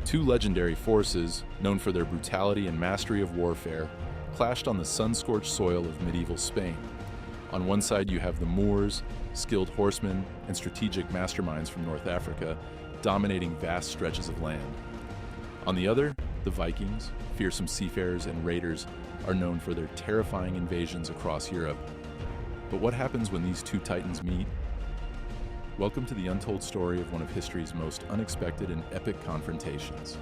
Two legendary forces, known for their brutality and mastery of warfare, clashed on the sun-scorched soil of medieval Spain. On one side you have the Moors, skilled horsemen and strategic masterminds from North Africa, dominating vast stretches of land. On the other, the Vikings, fearsome seafarers and raiders, are known for their terrifying invasions across Europe. But what happens when these two titans meet? Welcome to the untold story of one of history's most unexpected and epic confrontations.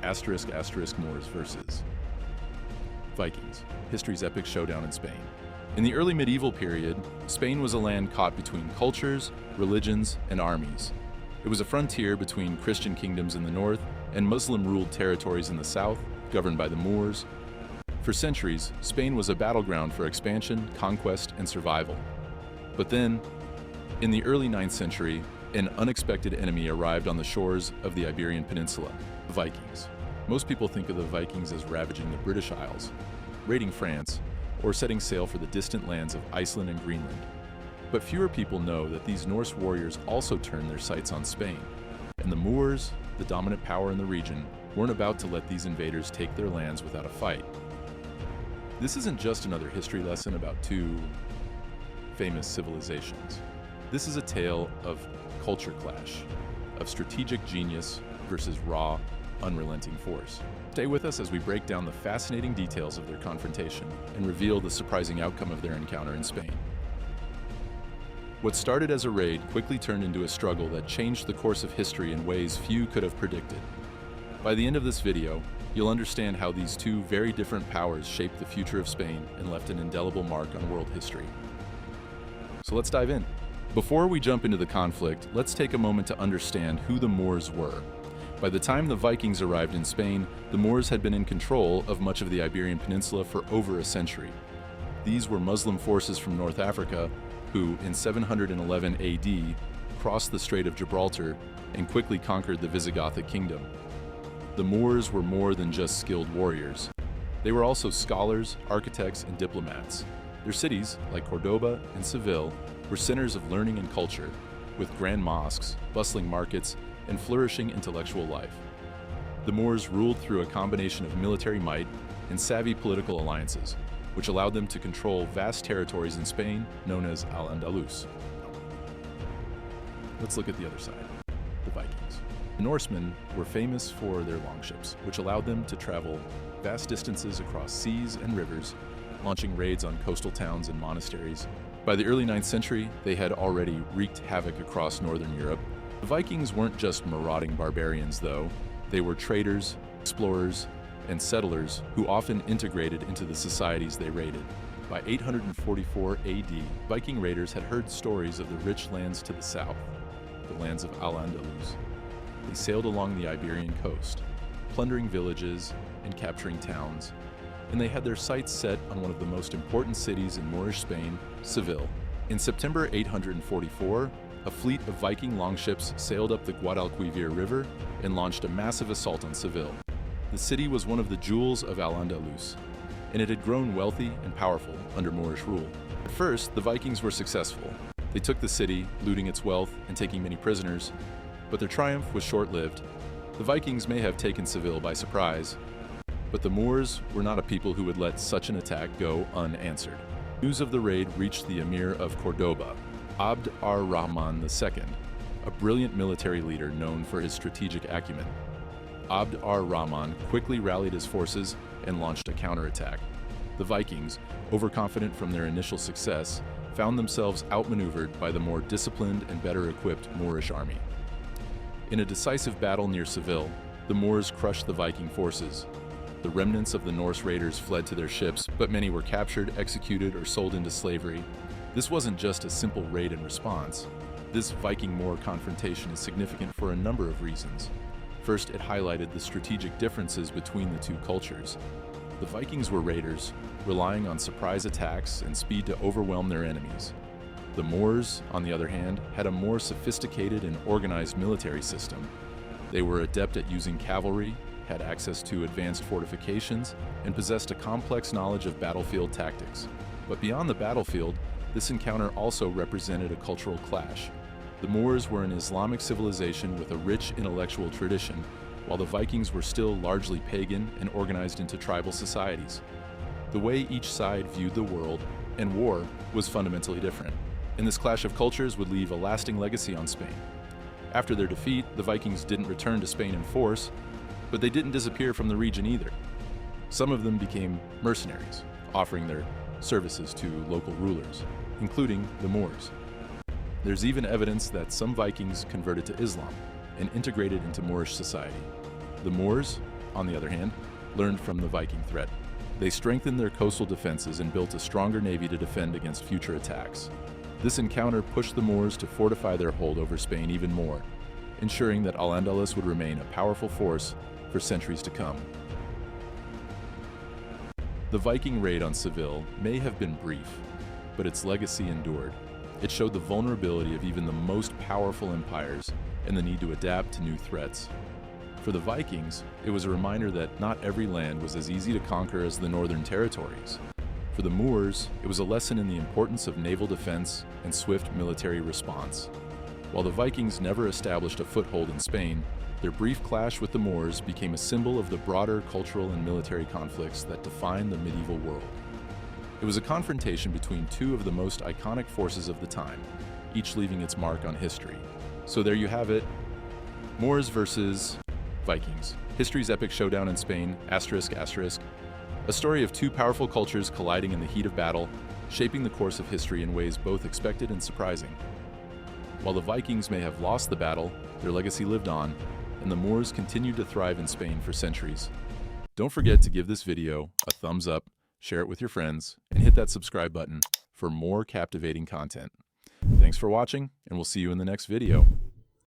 Moors versus Vikings, history's epic showdown in Spain. In the early medieval period, Spain was a land caught between cultures, religions, and armies. It was a frontier between Christian kingdoms in the north and Muslim-ruled territories in the south, governed by the Moors. For centuries, Spain was a battleground for expansion, conquest, and survival. But then, in the early 9th century, an unexpected enemy arrived on the shores of the Iberian Peninsula, the Vikings. Most people think of the Vikings as ravaging the British Isles, raiding France, or setting sail for the distant lands of Iceland and Greenland. But fewer people know that these Norse warriors also turned their sights on Spain, and the Moors, the dominant power in the region, weren't about to let these invaders take their lands without a fight. This isn't just another history lesson about two famous civilizations. This is a tale of culture clash, of strategic genius versus raw, unrelenting force. Stay with us as we break down the fascinating details of their confrontation and reveal the surprising outcome of their encounter in Spain. What started as a raid quickly turned into a struggle that changed the course of history in ways few could have predicted. By the end of this video, you'll understand how these two very different powers shaped the future of Spain and left an indelible mark on world history. So let's dive in. Before we jump into the conflict, let's take a moment to understand who the Moors were. By the time the Vikings arrived in Spain, the Moors had been in control of much of the Iberian Peninsula for over a century. These were Muslim forces from North Africa who, in 711 AD, crossed the Strait of Gibraltar and quickly conquered the Visigothic kingdom. The Moors were more than just skilled warriors. They were also scholars, architects, and diplomats. Their cities, like Cordoba and Seville, were centers of learning and culture, with grand mosques, bustling markets, and flourishing intellectual life. The Moors ruled through a combination of military might and savvy political alliances, which allowed them to control vast territories in Spain known as Al-Andalus. Let's look at the other side, the Vikings. The Norsemen were famous for their longships, which allowed them to travel vast distances across seas and rivers, launching raids on coastal towns and monasteries. By the early 9th century, they had already wreaked havoc across northern Europe. The Vikings weren't just marauding barbarians, though. They were traders, explorers, and settlers who often integrated into the societies they raided. By 844 AD, Viking raiders had heard stories of the rich lands to the south, the lands of Al-Andalus. They sailed along the Iberian coast, plundering villages and capturing towns, and they had their sights set on one of the most important cities in Moorish Spain, Seville. In September 844, a fleet of Viking longships sailed up the Guadalquivir River and launched a massive assault on Seville. The city was one of the jewels of Al-Andalus, and it had grown wealthy and powerful under Moorish rule. At first, the Vikings were successful. They took the city, looting its wealth and taking many prisoners, but their triumph was short-lived. The Vikings may have taken Seville by surprise, but the Moors were not a people who would let such an attack go unanswered. News of the raid reached the Emir of Cordoba, Abd ar-Rahman II, a brilliant military leader known for his strategic acumen. Abd ar-Rahman quickly rallied his forces and launched a counterattack. The Vikings, overconfident from their initial success, found themselves outmaneuvered by the more disciplined and better equipped Moorish army. In a decisive battle near Seville, the Moors crushed the Viking forces. The remnants of the Norse raiders fled to their ships, but many were captured, executed, or sold into slavery. This wasn't just a simple raid and response. This Viking-Moor confrontation is significant for a number of reasons. First, it highlighted the strategic differences between the two cultures. The Vikings were raiders, relying on surprise attacks and speed to overwhelm their enemies. The Moors, on the other hand, had a more sophisticated and organized military system. They were adept at using cavalry, had access to advanced fortifications, and possessed a complex knowledge of battlefield tactics. But beyond the battlefield, this encounter also represented a cultural clash. The Moors were an Islamic civilization with a rich intellectual tradition, while the Vikings were still largely pagan and organized into tribal societies. The way each side viewed the world and war was fundamentally different, and this clash of cultures would leave a lasting legacy on Spain. After their defeat, the Vikings didn't return to Spain in force, but they didn't disappear from the region either. Some of them became mercenaries, offering their services to local rulers, including the Moors. There's even evidence that some Vikings converted to Islam and integrated into Moorish society. The Moors, on the other hand, learned from the Viking threat. They strengthened their coastal defenses and built a stronger navy to defend against future attacks. This encounter pushed the Moors to fortify their hold over Spain even more, ensuring that Al-Andalus would remain a powerful force for centuries to come. The Viking raid on Seville may have been brief, but its legacy endured. It showed the vulnerability of even the most powerful empires and the need to adapt to new threats. For the Vikings, it was a reminder that not every land was as easy to conquer as the northern territories. For the Moors, it was a lesson in the importance of naval defense and swift military response. While the Vikings never established a foothold in Spain, their brief clash with the Moors became a symbol of the broader cultural and military conflicts that defined the medieval world. It was a confrontation between two of the most iconic forces of the time, each leaving its mark on history. So there you have it, Moors versus Vikings. History's epic showdown in Spain, ***. A story of two powerful cultures colliding in the heat of battle, shaping the course of history in ways both expected and surprising. While the Vikings may have lost the battle, their legacy lived on, and the Moors continued to thrive in Spain for centuries. Don't forget to give this video a thumbs up, share it with your friends, and hit that subscribe button for more captivating content. Thanks for watching, and we'll see you in the next video.